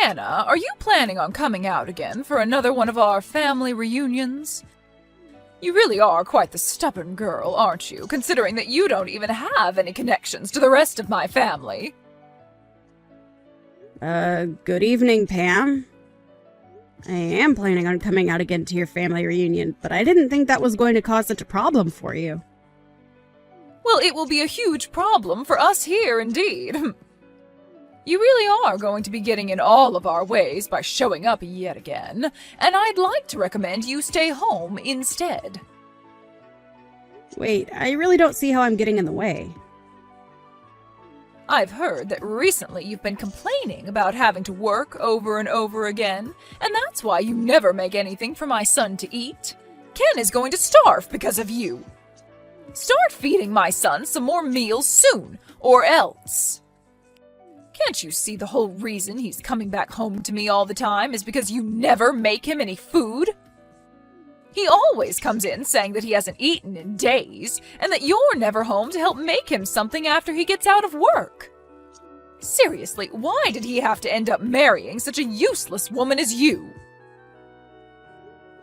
Hannah, are you planning on coming out again for another one of our family reunions? You really are quite the stubborn girl, aren't you, considering that you don't even have any connections to the rest of my family? Good evening, Pam. I am planning on coming out again to your family reunion, but I didn't think that was going to cause such a problem for you. Well, it will be a huge problem for us here, indeed. You really are going to be getting in all of our ways by showing up yet again, and I'd like to recommend you stay home instead. Wait, I really don't see how I'm getting in the way. I've heard that recently you've been complaining about having to work over and over again, and that's why you never make anything for my son to eat. Ken is going to starve because of you. Start feeding my son some more meals soon, or else. Can't you see the whole reason he's coming back home to me all the time is because you never make him any food? He always comes in saying that he hasn't eaten in days, and that you're never home to help make him something after he gets out of work. Seriously, why did he have to end up marrying such a useless woman as you?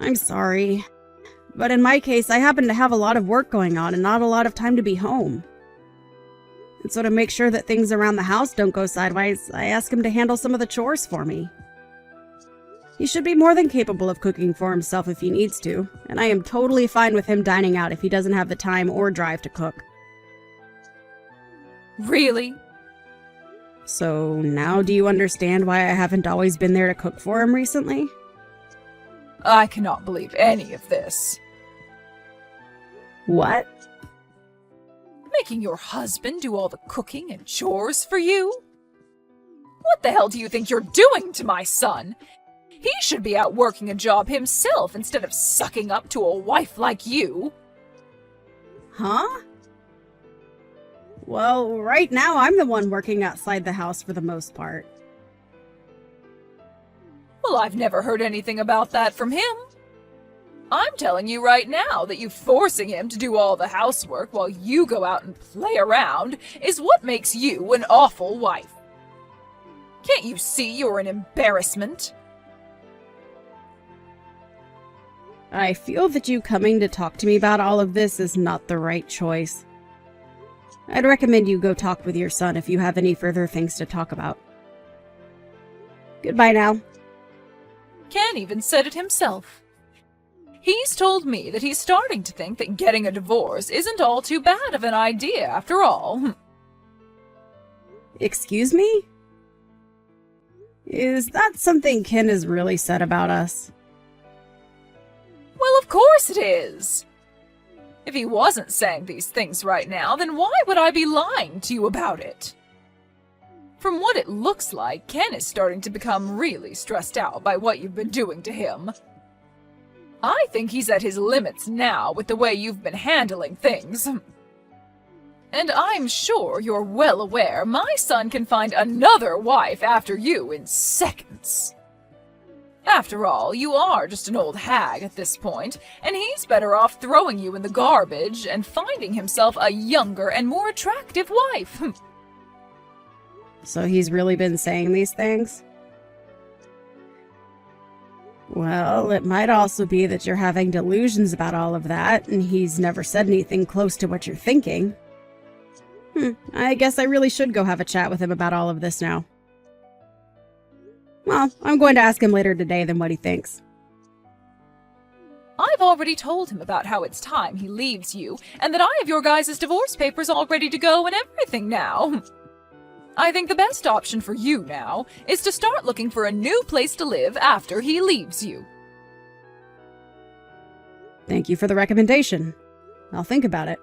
I'm sorry, but in my case, I happen to have a lot of work going on and not a lot of time to be home. And so to make sure that things around the house don't go sideways, I ask him to handle some of the chores for me. He should be more than capable of cooking for himself if he needs to, and I am totally fine with him dining out if he doesn't have the time or drive to cook. Really? So now do you understand why I haven't always been there to cook for him recently? I cannot believe any of this. What? Making your husband do all the cooking and chores for you? What the hell do you think you're doing to my son? He should be out working a job himself instead of sucking up to a wife like you. Huh? Well, right now I'm the one working outside the house for the most part. Well, I've never heard anything about that from him. I'm telling you right now that you forcing him to do all the housework while you go out and play around is what makes you an awful wife. Can't you see you're an embarrassment? I feel that you coming to talk to me about all of this is not the right choice. I'd recommend you go talk with your son if you have any further things to talk about. Goodbye now. Ken even said it himself. He's told me that he's starting to think that getting a divorce isn't all too bad of an idea after all. Excuse me? Is that something Ken has really said about us? Well, of course it is. If he wasn't saying these things right now, then why would I be lying to you about it? From what it looks like, Ken is starting to become really stressed out by what you've been doing to him. I think he's at his limits now with the way you've been handling things. And I'm sure you're well aware my son can find another wife after you in seconds. After all, you are just an old hag at this point, and he's better off throwing you in the garbage and finding himself a younger and more attractive wife. So he's really been saying these things? Well, it might also be that you're having delusions about all of that, and he's never said anything close to what you're thinking. I guess I really should go have a chat with him about all of this now. Well, I'm going to ask him later today then what he thinks. I've already told him about how it's time he leaves you, and that I have your guys' divorce papers all ready to go and everything now. I think the best option for you now is to start looking for a new place to live after he leaves you. Thank you for the recommendation. I'll think about it.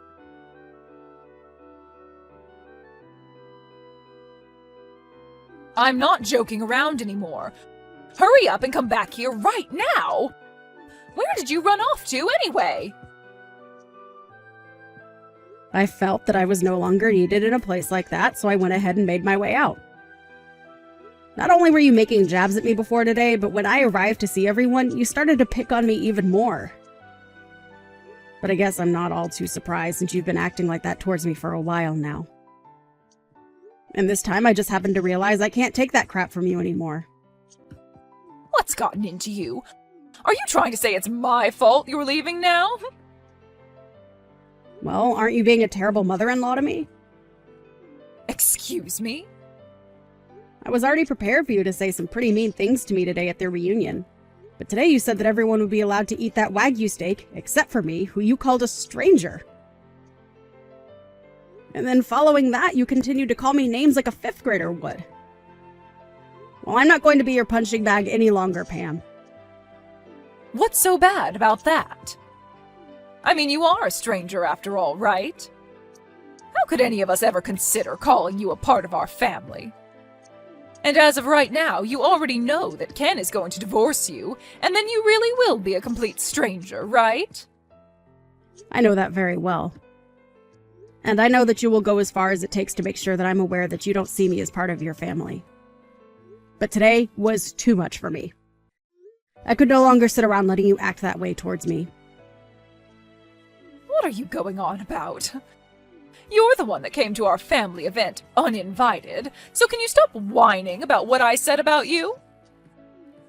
I'm not joking around anymore. Hurry up and come back here right now! Where did you run off to anyway? I felt that I was no longer needed in a place like that, so I went ahead and made my way out. Not only were you making jabs at me before today, but when I arrived to see everyone, you started to pick on me even more. But I guess I'm not all too surprised since you've been acting like that towards me for a while now. And this time I just happened to realize I can't take that crap from you anymore. What's gotten into you? Are you trying to say it's my fault you're leaving now? Well, aren't you being a terrible mother-in-law to me? Excuse me? I was already prepared for you to say some pretty mean things to me today at their reunion. But today you said that everyone would be allowed to eat that Wagyu steak, except for me, who you called a stranger. And then following that, you continued to call me names like a fifth grader would. Well, I'm not going to be your punching bag any longer, Pam. What's so bad about that? I mean, you are a stranger after all, right? How could any of us ever consider calling you a part of our family? And as of right now, you already know that Ken is going to divorce you, and then you really will be a complete stranger, right? I know that very well. And I know that you will go as far as it takes to make sure that I'm aware that you don't see me as part of your family. But today was too much for me. I could no longer sit around letting you act that way towards me. What are you going on about? You're the one that came to our family event uninvited, so can you stop whining about what I said about you?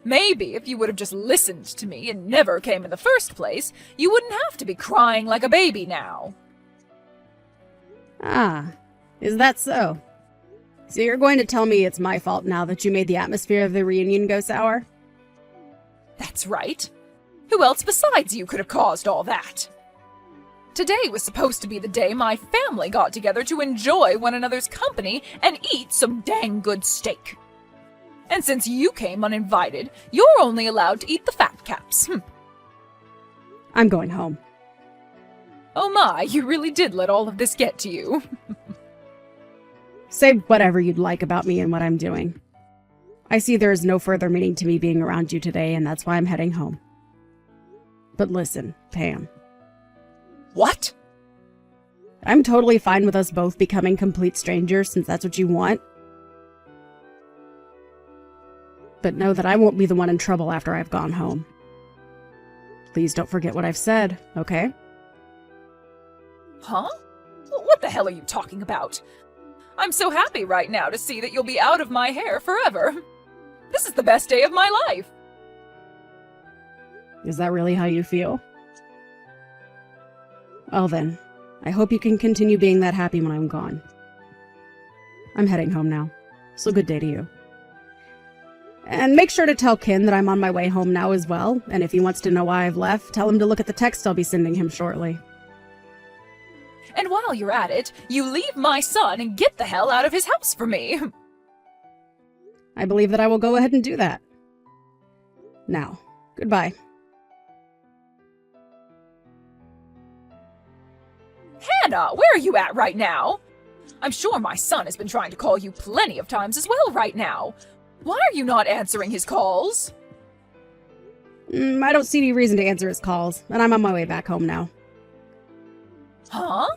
Maybe if you would have just listened to me and never came in the first place, you wouldn't have to be crying like a baby now. Ah, is that so? So you're going to tell me it's my fault now that you made the atmosphere of the reunion go sour? That's right. Who else besides you could have caused all that? Today was supposed to be the day my family got together to enjoy one another's company and eat some dang good steak. And since you came uninvited, you're only allowed to eat the fat caps. I'm going home. Oh my, you really did let all of this get to you. Say whatever you'd like about me and what I'm doing. I see there is no further meaning to me being around you today, and that's why I'm heading home. But listen, Pam. What? I'm totally fine with us both becoming complete strangers since that's what you want. But know that I won't be the one in trouble after I've gone home. Please don't forget what I've said, okay? Huh? What the hell are you talking about? I'm so happy right now to see that you'll be out of my hair forever. This is the best day of my life. Is that really how you feel? Well then, I hope you can continue being that happy when I'm gone. I'm heading home now, so good day to you. And make sure to tell Ken that I'm on my way home now as well, and if he wants to know why I've left, tell him to look at the text I'll be sending him shortly. And while you're at it, you leave my son and get the hell out of his house for me. I believe that I will go ahead and do that. Now, goodbye. Hannah, where are you at right now? I'm sure my son has been trying to call you plenty of times as well right now. Why are you not answering his calls? I don't see any reason to answer his calls, and I'm on my way back home now. Huh?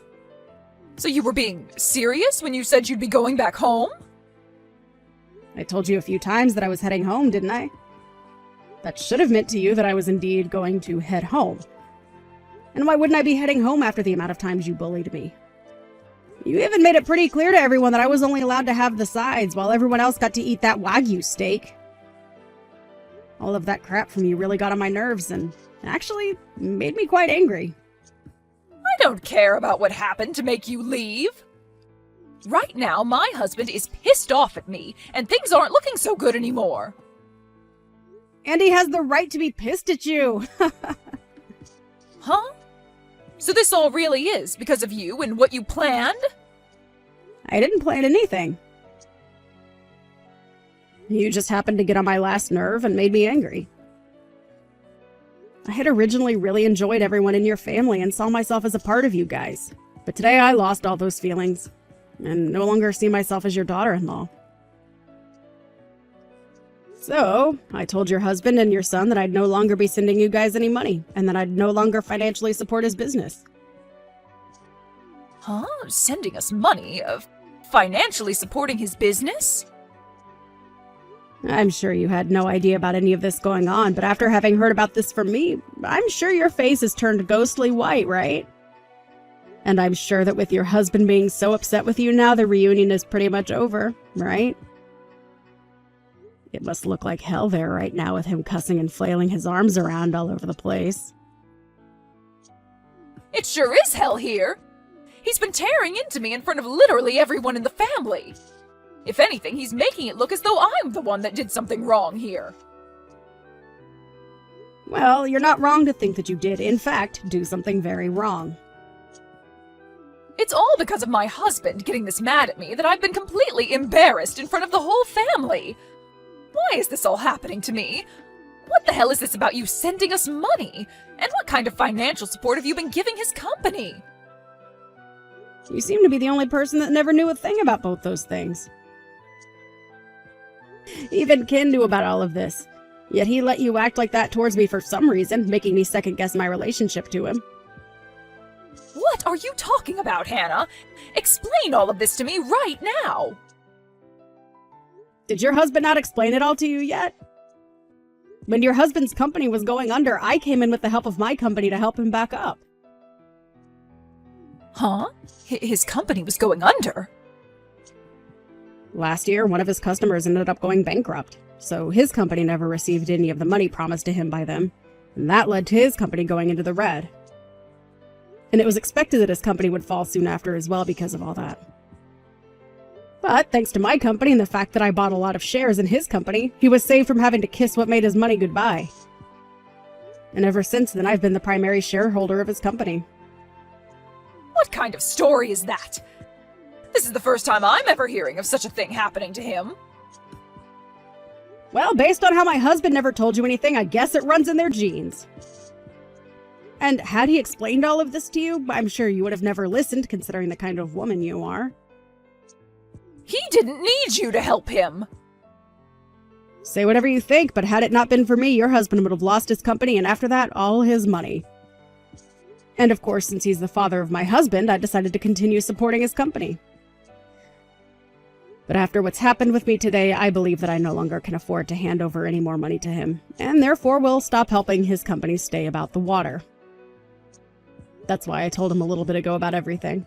So you were being serious when you said you'd be going back home? I told you a few times that I was heading home, didn't I? That should have meant to you that I was indeed going to head home. And why wouldn't I be heading home after the amount of times you bullied me? You even made it pretty clear to everyone that I was only allowed to have the sides while everyone else got to eat that Wagyu steak. All of that crap from you really got on my nerves and actually made me quite angry. I don't care about what happened to make you leave. Right now, my husband is pissed off at me, and things aren't looking so good anymore. And he has the right to be pissed at you. Huh? So this all really is because of you and what you planned? I didn't plan anything. You just happened to get on my last nerve and made me angry. I had originally really enjoyed everyone in your family and saw myself as a part of you guys. But today I lost all those feelings and no longer see myself as your daughter-in-law. So, I told your husband and your son that I'd no longer be sending you guys any money and that I'd no longer financially support his business. Huh? Sending us money? Financially supporting his business? I'm sure you had no idea about any of this going on, but after having heard about this from me, I'm sure your face has turned ghostly white, right? And I'm sure that with your husband being so upset with you now, the reunion is pretty much over, right? It must look like hell there right now with him cussing and flailing his arms around all over the place. It sure is hell here. He's been tearing into me in front of literally everyone in the family. If anything, he's making it look as though I'm the one that did something wrong here. Well, you're not wrong to think that you did, in fact, do something very wrong. It's all because of my husband getting this mad at me that I've been completely embarrassed in front of the whole family. Why is this all happening to me? What the hell is this about you sending us money? And what kind of financial support have you been giving his company? You seem to be the only person that never knew a thing about both those things. Even Ken knew about all of this, yet he let you act like that towards me for some reason, making me second-guess my relationship to him. What are you talking about, Hannah? Explain all of this to me right now! Did your husband not explain it all to you yet? When your husband's company was going under, I came in with the help of my company to help him back up. Huh? His company was going under? Last year, one of his customers ended up going bankrupt, so his company never received any of the money promised to him by them, and that led to his company going into the red. And it was expected that his company would fall soon after as well because of all that. But thanks to my company and the fact that I bought a lot of shares in his company, he was saved from having to kiss what made his money goodbye. And ever since then, I've been the primary shareholder of his company. What kind of story is that? This is the first time I'm ever hearing of such a thing happening to him. Well, based on how my husband never told you anything, I guess it runs in their genes. And had he explained all of this to you, I'm sure you would have never listened, considering the kind of woman you are. He didn't need you to help him! Say whatever you think, but had it not been for me, your husband would have lost his company and after that, all his money. And of course, since he's the father of my husband, I decided to continue supporting his company. But after what's happened with me today, I believe that I no longer can afford to hand over any more money to him, and therefore will stop helping his company stay about the water. That's why I told him a little bit ago about everything.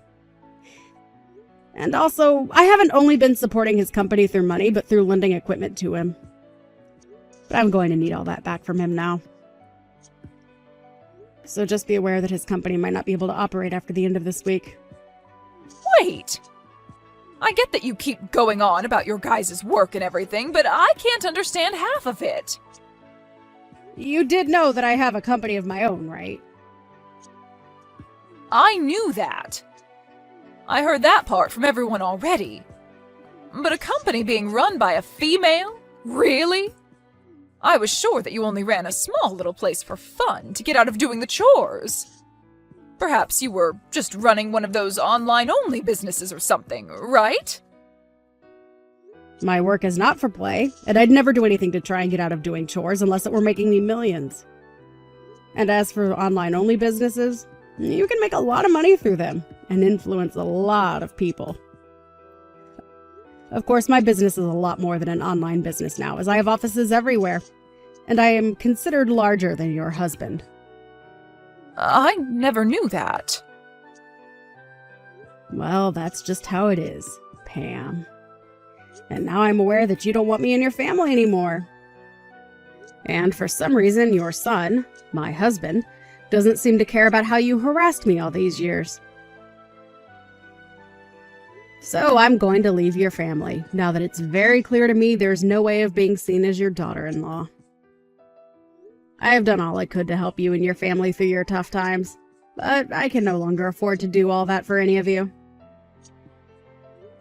And also, I haven't only been supporting his company through money, but through lending equipment to him. But I'm going to need all that back from him now. So just be aware that his company might not be able to operate after the end of this week. Wait! I get that you keep going on about your guys' work and everything, but I can't understand half of it. You did know that I have a company of my own, right? I knew that. I heard that part from everyone already. But a company being run by a female? Really? I was sure that you only ran a small little place for fun to get out of doing the chores. Perhaps you were just running one of those online-only businesses or something, right? My work is not for play, and I'd never do anything to try and get out of doing chores unless it were making me millions. And as for online-only businesses, you can make a lot of money through them and influence a lot of people. Of course, my business is a lot more than an online business now, as I have offices everywhere, and I am considered larger than your husband. I never knew that. Well, that's just how it is, Pam. And now I'm aware that you don't want me in your family anymore. And for some reason, your son, my husband, doesn't seem to care about how you harassed me all these years. So I'm going to leave your family, now that it's very clear to me there's no way of being seen as your daughter-in-law. I have done all I could to help you and your family through your tough times, but I can no longer afford to do all that for any of you.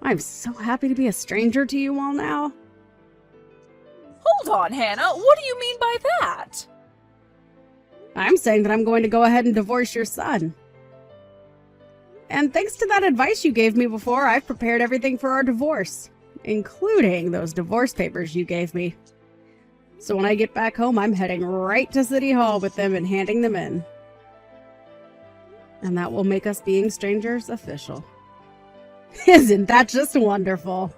I'm so happy to be a stranger to you all now. Hold on, Hannah. What do you mean by that? I'm saying that I'm going to go ahead and divorce your son. And thanks to that advice you gave me before, I've prepared everything for our divorce, including those divorce papers you gave me. So when I get back home, I'm heading right to City Hall with them and handing them in. And that will make us being strangers official. Isn't that just wonderful?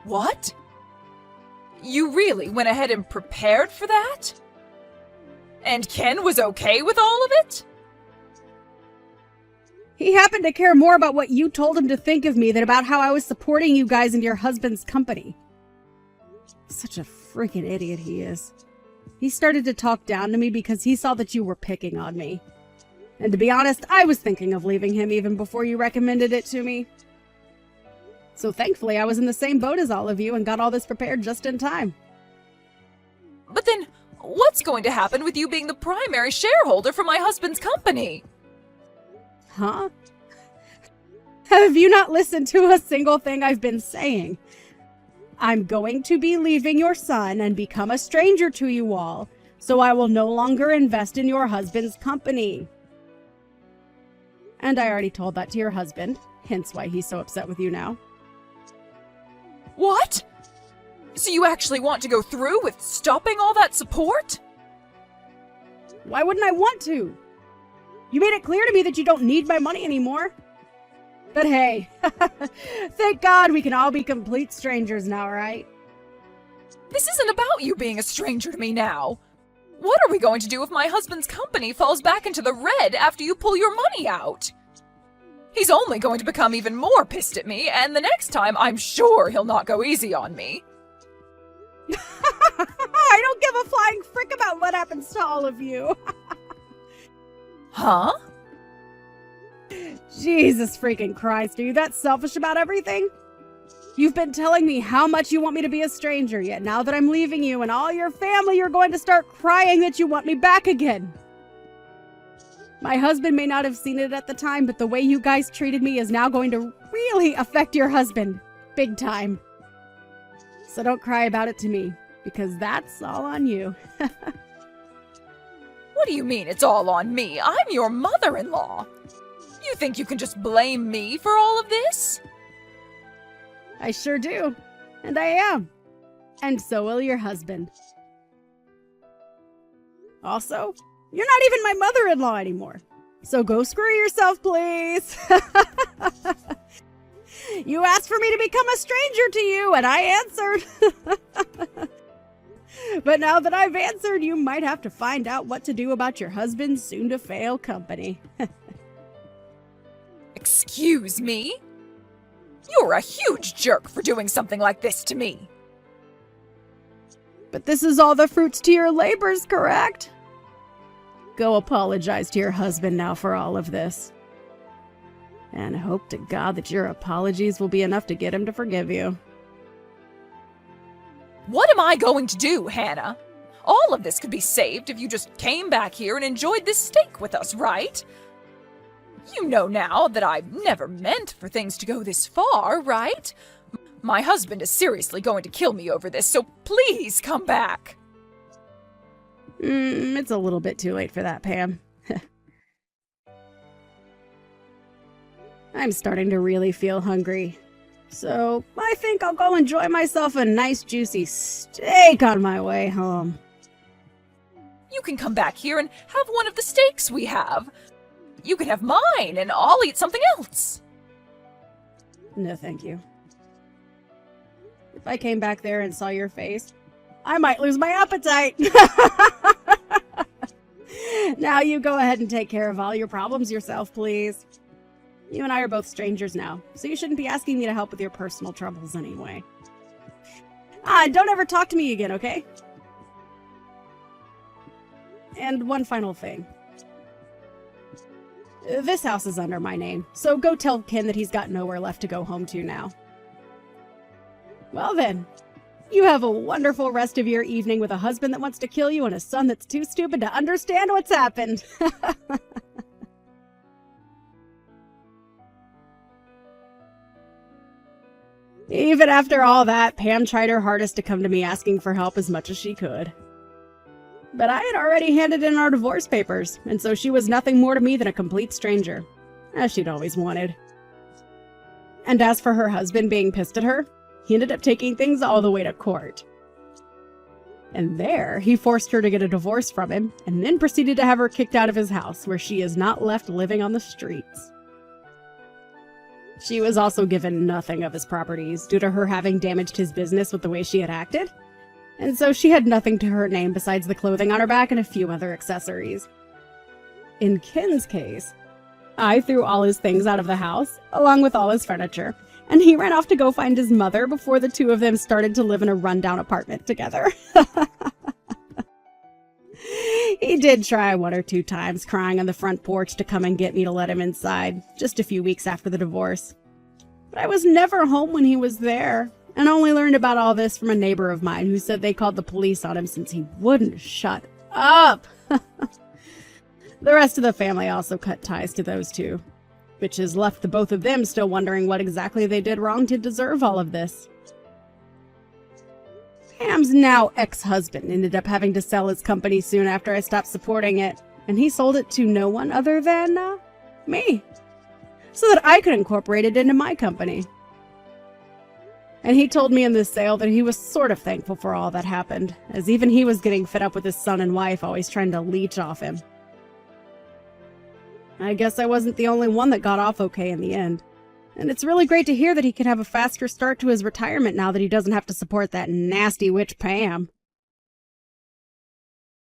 What? You really went ahead and prepared for that? And Ken was okay with all of it? He happened to care more about what you told him to think of me than about how I was supporting you guys and your husband's company. Such a freaking idiot he is. He started to talk down to me because he saw that you were picking on me. And to be honest, I was thinking of leaving him even before you recommended it to me. So thankfully, I was in the same boat as all of you and got all this prepared just in time. But then, what's going to happen with you being the primary shareholder for my husband's company? Huh? Have you not listened to a single thing I've been saying? I'm going to be leaving your son and become a stranger to you all, so I will no longer invest in your husband's company. And I already told that to your husband, hence why he's so upset with you now. What? So you actually want to go through with stopping all that support? Why wouldn't I want to? You made it clear to me that you don't need my money anymore. But hey, thank God we can all be complete strangers now, right? This isn't about you being a stranger to me now. What are we going to do if my husband's company falls back into the red after you pull your money out? He's only going to become even more pissed at me, and the next time I'm sure he'll not go easy on me. I don't give a flying frick about what happens to all of you. Huh? Jesus freaking Christ, are you that selfish about everything? You've been telling me how much you want me to be a stranger, yet now that I'm leaving you and all your family, you're going to start crying that you want me back again. My husband may not have seen it at the time, but the way you guys treated me is now going to really affect your husband. Big time. So don't cry about it to me, because that's all on you. What do you mean it's all on me? I'm your mother-in-law. You think you can just blame me for all of this? I sure do. And I am. And so will your husband. Also, you're not even my mother-in-law anymore. So go screw yourself, please. You asked for me to become a stranger to you, and I answered. But now that I've answered, you might have to find out what to do about your husband's soon-to-fail company. Excuse me? You're a huge jerk for doing something like this to me. But this is all the fruits to your labors, correct? Go apologize to your husband now for all of this. And hope to God that your apologies will be enough to get him to forgive you. What am I going to do, Hannah? All of this could be saved if you just came back here and enjoyed this steak with us, right? You know now that I never meant for things to go this far, right? My husband is seriously going to kill me over this, so please come back. It's a little bit too late for that, Pam. I'm starting to really feel hungry. So I think I'll go enjoy myself a nice juicy steak on my way home. You can come back here and have one of the steaks we have. You can have mine, and I'll eat something else. No, thank you. If I came back there and saw your face, I might lose my appetite. Now you go ahead and take care of all your problems yourself, please. You and I are both strangers now, so you shouldn't be asking me to help with your personal troubles anyway. And don't ever talk to me again, okay? And one final thing. This house is under my name, so go tell Ken that he's got nowhere left to go home to now. Well then, you have a wonderful rest of your evening with a husband that wants to kill you and a son that's too stupid to understand what's happened. Even after all that, Pam tried her hardest to come to me asking for help as much as she could. But I had already handed in our divorce papers, and so she was nothing more to me than a complete stranger, as she'd always wanted. And as for her husband being pissed at her, he ended up taking things all the way to court. And there, he forced her to get a divorce from him, and then proceeded to have her kicked out of his house, where she is not left living on the streets. She was also given nothing of his properties, due to her having damaged his business with the way she had acted. And so she had nothing to her name besides the clothing on her back and a few other accessories. In Ken's case, I threw all his things out of the house, along with all his furniture, and he ran off to go find his mother before the two of them started to live in a rundown apartment together. He did try one or two times, crying on the front porch to come and get me to let him inside, just a few weeks after the divorce. But I was never home when he was there, and only learned about all this from a neighbor of mine who said they called the police on him since he wouldn't shut up. The rest of the family also cut ties to those two, which has left the both of them still wondering what exactly they did wrong to deserve all of this. Pam's now ex-husband ended up having to sell his company soon after I stopped supporting it, and he sold it to no one other than me, so that I could incorporate it into my company. And he told me in this sale that he was sort of thankful for all that happened, as even he was getting fed up with his son and wife always trying to leech off him. I guess I wasn't the only one that got off okay in the end. And it's really great to hear that he can have a faster start to his retirement now that he doesn't have to support that nasty witch Pam.